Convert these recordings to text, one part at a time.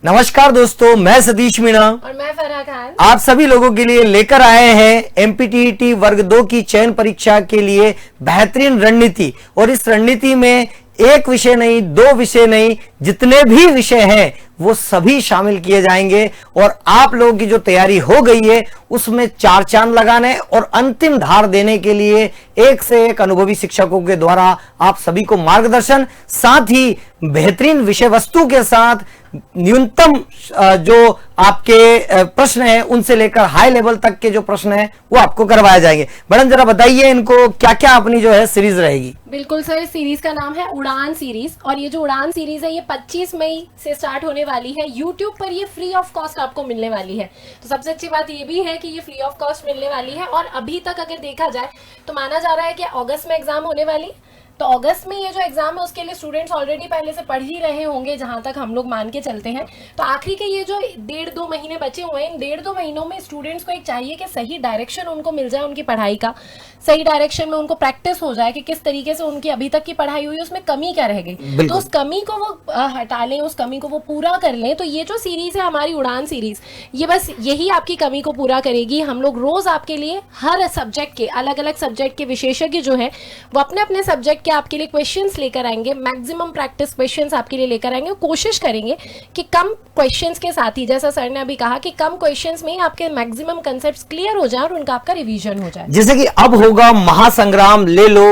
नमस्कार दोस्तों, मैं सतीश मीणा और मैं फराह खान आप सभी लोगों के लिए लेकर आए हैं एमपीटीईटी वर्ग 2 की चयन परीक्षा के लिए बेहतरीन रणनीति। और इस रणनीति में एक विषय नहीं, दो विषय नहीं, जितने भी विषय हैं वो सभी शामिल किए जाएंगे। और आप लोगों की जो तैयारी हो गई है उसमें चार चांद लगाने और अंतिम धार देने के लिए एक से एक अनुभवी शिक्षकों के द्वारा आप सभी को मार्गदर्शन, साथ ही बेहतरीन विषय वस्तु के साथ न्यूनतम जो आपके प्रश्न हैं उनसे लेकर हाई लेवल तक के जो प्रश्न हैं वो आपको करवाए जाएंगे। मैडम जरा बताइए इनको क्या क्या अपनी जो है सीरीज रहेगी। बिल्कुल सर, सीरीज का नाम है उड़ान सीरीज और ये जो उड़ान सीरीज है ये 25 मई से स्टार्ट होने वाली है। यूट्यूब पर ये फ्री ऑफ कॉस्ट आपको मिलने वाली है। तो सबसे अच्छी बात ये भी है कि ये फ्री ऑफ कॉस्ट मिलने वाली है। और अभी तक अगर देखा जाए तो माना जा रहा है कि अगस्त में एग्जाम होने वाली, तो अगस्त में ये जो एग्जाम है उसके लिए स्टूडेंट्स ऑलरेडी पहले से पढ़ ही रहे होंगे, जहां तक हम लोग मान के चलते हैं। तो आखिरी के ये जो 1.5-2 महीने बचे हुए हैं, इन 1.5-2 महीनों में स्टूडेंट्स को एक चाहिए कि सही डायरेक्शन उनको मिल जाए, उनकी पढ़ाई का सही डायरेक्शन में उनको प्रैक्टिस हो जाए कि किस तरीके से उनकी अभी तक की पढ़ाई हुई उसमें कमी क्या रह गई, तो उस कमी को वो हटा लें, उस कमी को वो पूरा कर लें। तो ये जो सीरीज है हमारी उड़ान सीरीज, ये बस यही आपकी कमी को पूरा करेगी। हम लोग रोज आपके लिए हर सब्जेक्ट के, अलग अलग सब्जेक्ट के विशेषज्ञ जो है वो अपने अपने सब्जेक्ट के आपके लिए क्वेश्चंस लेकर आएंगे, मैक्सिमम प्रैक्टिस क्वेश्चंस आपके लिए लेकर आएंगे। कोशिश करेंगे कि कम क्वेश्चंस के साथ ही, जैसा सर ने अभी कहा कि कम क्वेश्चंस में आपके मैक्सिमम कांसेप्ट्स क्लियर हो जाए और उनका आपका रिवीजन हो जाए। जैसे कि अब होगा महासंग्राम ले लो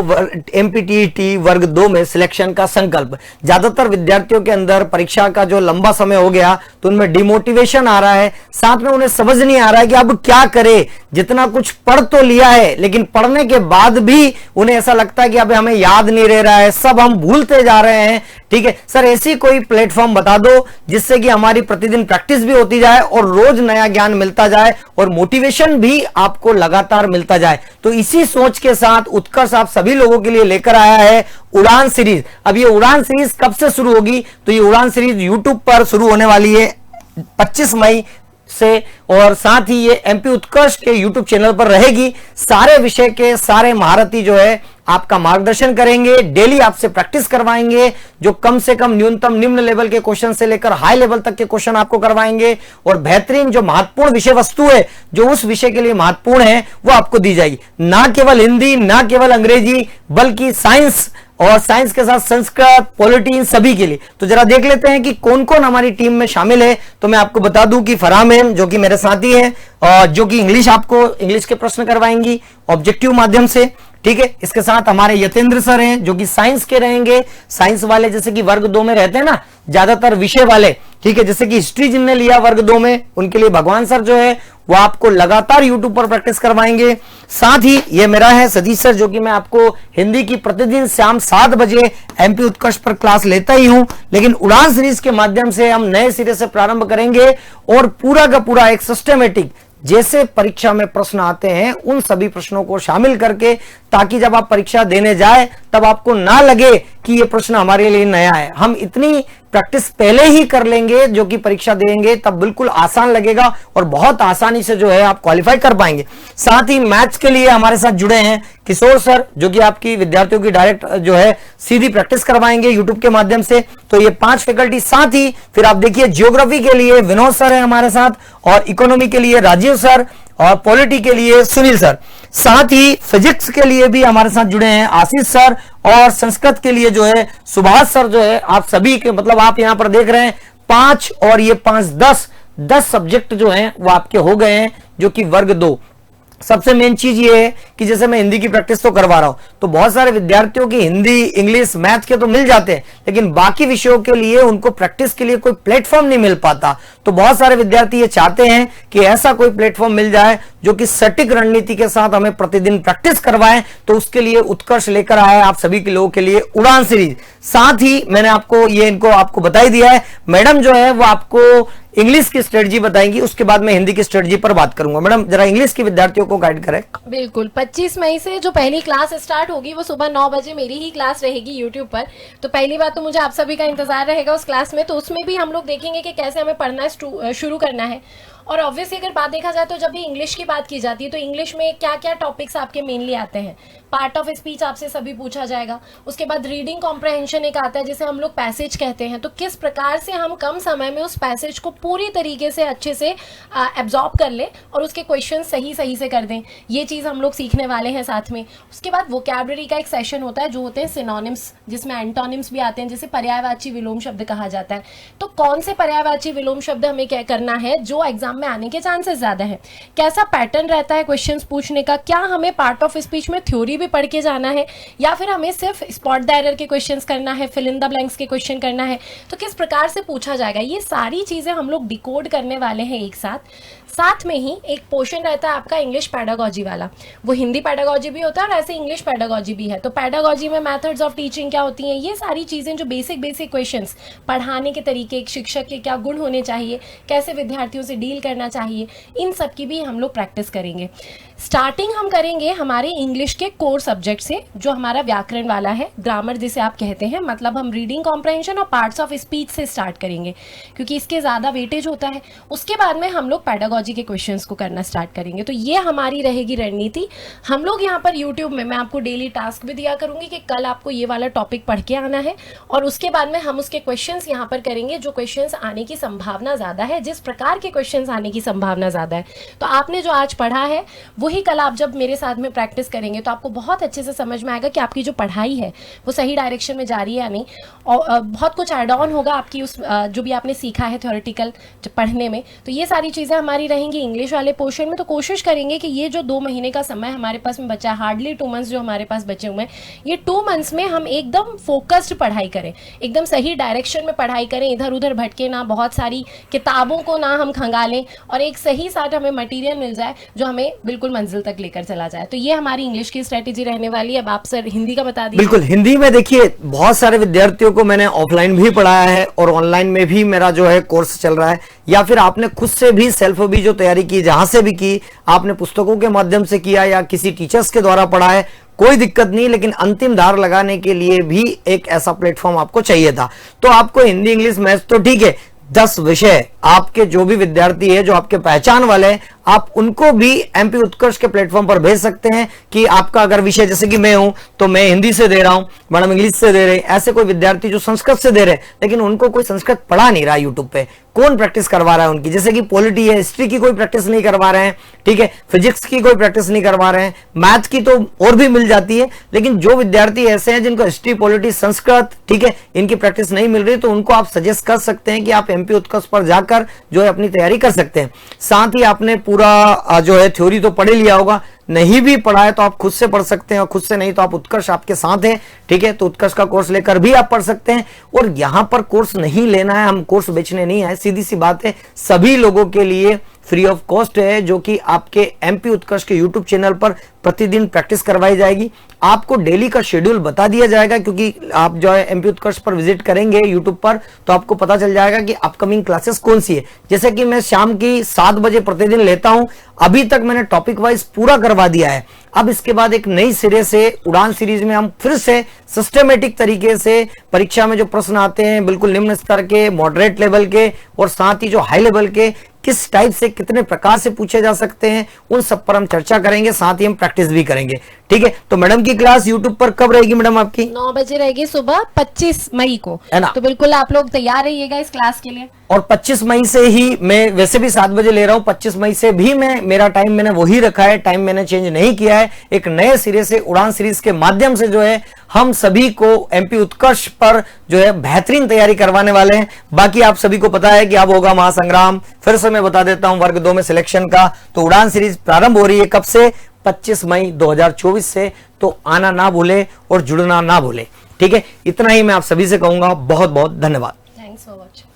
एमपीटीईटी वर्ग 2 में सिलेक्शन का संकल्प। ज्यादातर विद्यार्थियों के अंदर परीक्षा का जो लंबा समय हो गया तो उनमें डिमोटिवेशन आ रहा है, साथ में उन्हें समझ नहीं आ रहा है कि अब क्या करे। जितना कुछ पढ़ तो लिया है लेकिन पढ़ने के बाद भी उन्हें ऐसा लगता है कि अब हमें याद नहीं रह रहा है, सब हम भूलते जा रहे हैं। ठीक है सर, ऐसी कोई प्लेटफॉर्म बता दो जिससे कि हमारी प्रतिदिन प्रैक्टिस भी होती जाए और रोज नया ज्ञान मिलता जाए और मोटिवेशन भी आपको लगातार मिलता जाए। तो इसी सोच के साथ उत्कर्ष आप सभी लोगों के लिए लेकर आया है उड़ान सीरीज। अब ये उड़ान सीरीज कब से शुरू होगी, तो ये उड़ान सीरीज यूट्यूब पर शुरू होने वाली है 25 मई से, और साथ ही ये एमपी उत्कर्ष के यूट्यूब चैनल पर रहेगी। सारे विषय के सारे महारथी जो है आपका मार्गदर्शन करेंगे, डेली आपसे प्रैक्टिस करवाएंगे, जो कम से कम न्यूनतम निम्न लेवल के क्वेश्चन से लेकर हाई लेवल तक के क्वेश्चन आपको करवाएंगे। और बेहतरीन जो महत्वपूर्ण विषय वस्तु है जो उस विषय के लिए महत्वपूर्ण है वो आपको दी जाएगी। ना केवल हिंदी, ना केवल अंग्रेजी, बल्कि साइंस और साइंस के साथ संस्कृत, पॉलिटी, इन सभी के लिए। तो जरा देख लेते हैं कि कौन कौन हमारी टीम में शामिल है। तो मैं आपको बता दूं कि फराह मैम जो कि मेरे साथी हैं और जो कि इंग्लिश के प्रश्न करवाएंगी ऑब्जेक्टिव माध्यम से। ठीक है, इसके साथ हमारे यतेंद्र सर हैं जो कि साइंस के रहेंगे। साइंस वाले जैसे कि वर्ग 2 में रहते हैं ना, ज्यादातर विषय वाले, ठीक है, जैसे कि हिस्ट्री जिनने लिया वर्ग 2 में उनके लिए भगवान सर जो है वो आपको लगातार यूट्यूब पर प्रैक्टिस करवाएंगे। साथ ही ये मेरा है सतीश सर जो कि मैं आपको हिंदी की प्रतिदिन शाम 7 बजे एमपी उत्कर्ष पर क्लास लेता ही हूं, लेकिन उड़ान सीरीज के माध्यम से हम नए सिरे से प्रारंभ करेंगे और पूरा का पूरा एक सिस्टमेटिक, जैसे परीक्षा में प्रश्न आते हैं उन सभी प्रश्नों को शामिल करके, ताकि जब आप परीक्षा देने जाए तब आपको ना लगे कि ये प्रश्न हमारे लिए नया है। हम इतनी प्रैक्टिस पहले ही कर लेंगे जो कि परीक्षा देंगे तब बिल्कुल आसान लगेगा और बहुत आसानी से जो है आप क्वालिफाई कर पाएंगे। साथ ही मैथ्स के लिए हमारे साथ जुड़े हैं किशोर सर जो कि आपकी विद्यार्थियों की डायरेक्ट जो है सीधी प्रैक्टिस करवाएंगे यूट्यूब के माध्यम से। तो ये 5 फैकल्टी, साथ ही फिर आप देखिए ज्योग्राफी के लिए विनोद सर है हमारे साथ, और इकोनॉमी के लिए राजीव सर, और पॉलिटी के लिए सुनील सर। साथ ही फिजिक्स के लिए भी हमारे साथ जुड़े हैं आशीष सर, और संस्कृत के लिए जो है सुभाष सर जो है। आप सभी के मतलब आप यहां पर देख रहे हैं 5 और ये 5 10 सब्जेक्ट जो हैं वो आपके हो गए हैं जो कि वर्ग 2। सबसे मेन चीज ये है कि जैसे मैं हिंदी की प्रैक्टिस तो करवा रहा हूं तो बहुत सारे विद्यार्थियों की हिंदी, इंग्लिश, मैथ के तो मिल जाते हैं, लेकिन बाकी विषयों के लिए उनको प्रैक्टिस के लिए कोई प्लेटफॉर्म नहीं मिल पाता। तो बहुत सारे विद्यार्थी ये चाहते हैं कि ऐसा कोई प्लेटफॉर्म मिल जाए जो कि सटीक रणनीति के साथ हमें प्रतिदिन प्रैक्टिस करवाए। तो उसके लिए उत्कर्ष लेकर आया है आप सभी के लोगों के लिए उड़ान सीरीज। साथ ही मैंने आपको बता ही दिया है, मैडम जो है वो आपको इंग्लिश की स्ट्रेटजी बताएंगी, उसके बाद मैं हिंदी की स्ट्रेटजी पर बात करूंगा। मैडम जरा इंग्लिश के विद्यार्थियों को गाइड करें। बिल्कुल, 25 मई से जो पहली क्लास स्टार्ट होगी वो सुबह 9 बजे मेरी ही क्लास रहेगी यूट्यूब पर। तो पहली बात तो मुझे आप सभी का इंतजार रहेगा उस क्लास में। तो उसमें भी हम लोग देखेंगे कि कैसे हमें पढ़ना शुरू करना है। और ऑब्वियसली अगर बात देखा जाए तो जब भी इंग्लिश की बात की जाती है तो इंग्लिश में क्या क्या टॉपिक्स आपके मेनली आते हैं। पार्ट ऑफ स्पीच आपसे सभी पूछा जाएगा। उसके बाद रीडिंग कॉम्प्रहेंशन एक आता है जिसे हम लोग पैसेज कहते हैं, तो किस प्रकार से हम कम समय में उस पैसेज को पूरी तरीके से अच्छे से एब्जॉर्ब कर ले और उसके क्वेश्चन सही से कर दें, ये चीज़ हम लोग सीखने वाले हैं साथ में। उसके बाद वोकैबुलरी का एक सेशन होता है जो होते हैं सिनोनिम्स, जिसमें एंटोनिम्स भी आते हैं, जिसे पर्यायवाची विलोम शब्द कहा जाता है। तो कौन से पर्यायवाची विलोम शब्द हमें क्या करना है जो एग्जाम में आने के चांसेस ज़्यादा है, कैसा पैटर्न रहता है क्वेश्चंस पूछने का, क्या हमें पार्ट ऑफ स्पीच में थ्योरी भी पढ़ के जाना है या फिर हमें सिर्फ स्पॉट द एरर के क्वेश्चंस करना है, फिल इन द ब्लैंक्स के क्वेश्चन करना है, तो किस प्रकार से पूछा जाएगा, ये सारी चीज़ें हम लोग डिकोड करने वाले हैं एक साथ में ही एक पोर्शन रहता है आपका इंग्लिश पैडागॉजी वाला, वो हिंदी पैडागॉजी भी होता है और ऐसे इंग्लिश पैडागॉजी भी है। तो पैडागॉजी में मेथड्स ऑफ टीचिंग क्या होती हैं, ये सारी चीज़ें जो बेसिक क्वेश्चंस, पढ़ाने के तरीके, एक शिक्षक के क्या गुण होने चाहिए, कैसे विद्यार्थियों से डील करना चाहिए, इन सब की भी हम लोग प्रैक्टिस करेंगे। स्टार्टिंग हम करेंगे हमारे इंग्लिश के कोर सब्जेक्ट से, जो हमारा व्याकरण वाला है, ग्रामर जिसे आप कहते हैं, मतलब हम रीडिंग कॉम्प्रहेंशन और पार्ट्स ऑफ स्पीच से स्टार्ट करेंगे क्योंकि इसके ज़्यादा वेटेज होता है। उसके बाद में हम लोग पैडागॉजी के क्वेश्चंस को करना स्टार्ट करेंगे। तो ये हमारी रहेगी रणनीति। हम लोग यहाँ पर यूट्यूब में मैं आपको डेली टास्क भी दिया करूँगी कि कल आपको ये वाला टॉपिक पढ़ के आना है और उसके बाद में हम उसके क्वेश्चंस यहाँ पर करेंगे जो क्वेश्चंस आने की संभावना ज़्यादा है, जिस प्रकार के क्वेश्चंस आने की संभावना ज़्यादा है। तो आपने जो आज पढ़ा है वही कल आप जब मेरे साथ में प्रैक्टिस करेंगे तो आपको बहुत अच्छे से समझ में आएगा कि आपकी जो पढ़ाई है वो सही डायरेक्शन में जा रही है या नहीं, और बहुत कुछ ऐड ऑन होगा आपकी उस जो भी आपने सीखा है थ्योरेटिकल पढ़ने में। तो ये सारी चीज़ें हमारी रहेंगी इंग्लिश वाले पोर्शन में। तो कोशिश करेंगे कि ये जो 2 महीने का समय हमारे पास में बचा है, हार्डली 2 मंथ्स जो हमारे पास बचे हुए हैं, ये 2 मंथ्स में हम एकदम फोकस्ड पढ़ाई करें, एकदम सही डायरेक्शन में पढ़ाई करें, इधर उधर भटके ना, बहुत सारी किताबों को ना हम खंगालें और एक सही साथ हमें मटेरियल मिल जाए जो हमें बिल्कुल मंजिल तक लेकर चला जाए। तो ये हमारी इंग्लिश की स्ट्रेटेजी रहने वाली है। अब आप सर हिंदी का बता दीजिए। बिल्कुल, हिंदी में देखिए बहुत सारे विद्यार्थियों को मैंने ऑफलाइन भी पढ़ाया है और ऑनलाइन में भी मेरा जो है कोर्स चल रहा है, या फिर आपने खुद से भी सेल्फ भी जो तैयारी की, जहां से भी की, आपने पुस्तकों के माध्यम से किया या किसी टीचर्स के द्वारा पढ़ा है, कोई दिक्कत नहीं, लेकिन अंतिम धार लगाने के लिए भी एक ऐसा प्लेटफॉर्म आपको चाहिए था। तो आपको हिंदी, इंग्लिश, मैथ्स तो ठीक है, 10 विषय आपके जो भी विद्यार्थी है, जो आपके पहचान वाले हैं, आप उनको भी एमपी उत्कर्ष के प्लेटफॉर्म पर भेज सकते हैं कि आपका अगर विषय, जैसे कि मैं हूं तो मैं हिंदी से दे रहा हूं, मैडम इंग्लिश से दे रहे, ऐसे कोई विद्यार्थी जो संस्कृत से दे रहे लेकिन उनको कोई संस्कृत पढ़ा नहीं रहा, यूट्यूब पे कौन प्रैक्टिस करवा रहा है उनकी, जैसे कि पॉलिटी है, हिस्ट्री की कोई प्रैक्टिस नहीं करवा रहे हैं, ठीक है, फिजिक्स की कोई प्रैक्टिस नहीं करवा रहे हैं, मैथ की तो और भी मिल जाती है, लेकिन जो विद्यार्थी ऐसे हैं जिनको हिस्ट्री, पॉलिटी, संस्कृत, ठीक है, इनकी प्रैक्टिस नहीं मिल रही, तो उनको आप सजेस्ट कर सकते हैं कि आप एमपी उत्कर्ष पर जाकर जो है अपनी तैयारी कर सकते हैं। साथ ही आपने पूरा जो है थ्योरी तो पढ़ लिया होगा, नहीं भी पढ़ा है तो आप खुद से पढ़ सकते हैं, और खुद से नहीं तो आप उत्कर्ष आपके साथ है, ठीक है, तो उत्कर्ष का कोर्स लेकर भी आप पढ़ सकते हैं। और यहां पर कोर्स नहीं लेना है, हम कोर्स बेचने नहीं आए, सीधी सी बात है, सभी लोगों के लिए फ्री ऑफ कॉस्ट है, जो कि आपके एमपी उत्कर्ष के यूट्यूब चैनल पर प्रतिदिन प्रैक्टिस करवाई जाएगी। आपको डेली का शेड्यूल बता दिया जाएगा, क्योंकि आप जो है एमपी उत्कर्ष पर विजिट करेंगे यूट्यूब पर तो आपको पता चल जाएगा कि अपकमिंग क्लासेस कौन सी है। जैसे कि मैं शाम की 7 बजे प्रतिदिन लेता हूं, अभी तक मैंने टॉपिक वाइज पूरा करवा दिया है। अब इसके बाद एक नई सिरे से उड़ान सीरीज में हम फिर से सिस्टमेटिक तरीके से परीक्षा में जो प्रश्न आते हैं, बिल्कुल निम्न स्तर के, मॉडरेट लेवल के और साथ ही जो हाई लेवल के, किस टाइप से कितने प्रकार से पूछे जा सकते हैं, उन सब पर हम चर्चा करेंगे, साथ ही हम प्रैक्टिस भी करेंगे, ठीक है। तो मैडम की क्लास यूट्यूब पर कब रहेगी मैडम आपकी? 9 बजे रहेगी सुबह 25 मई को, है ना? तो बिल्कुल आप लोग तैयार रहिएगा इस क्लास के लिए। और 25 मई से ही मैं वैसे भी 7 बजे ले रहा हूं, 25 मई से भी मैं मेरा टाइम मैंने वही रखा है, टाइम मैंने चेंज नहीं किया है। एक नए सिरे से उड़ान सीरीज के माध्यम से जो है हम सभी को एमपी उत्कर्ष पर जो है बेहतरीन तैयारी करवाने वाले हैं। बाकी आप सभी को पता है कि अब होगा महासंग्राम, फिर से मैं बता देता हूं वर्ग 2 में सिलेक्शन का। तो उड़ान सीरीज प्रारंभ हो रही है कब से? 25 मई 2024 से। तो आना ना भूले और जुड़ना ना भूले, ठीक है। इतना ही मैं आप सभी से कहूंगा। बहुत बहुत धन्यवाद। Thanks for watching.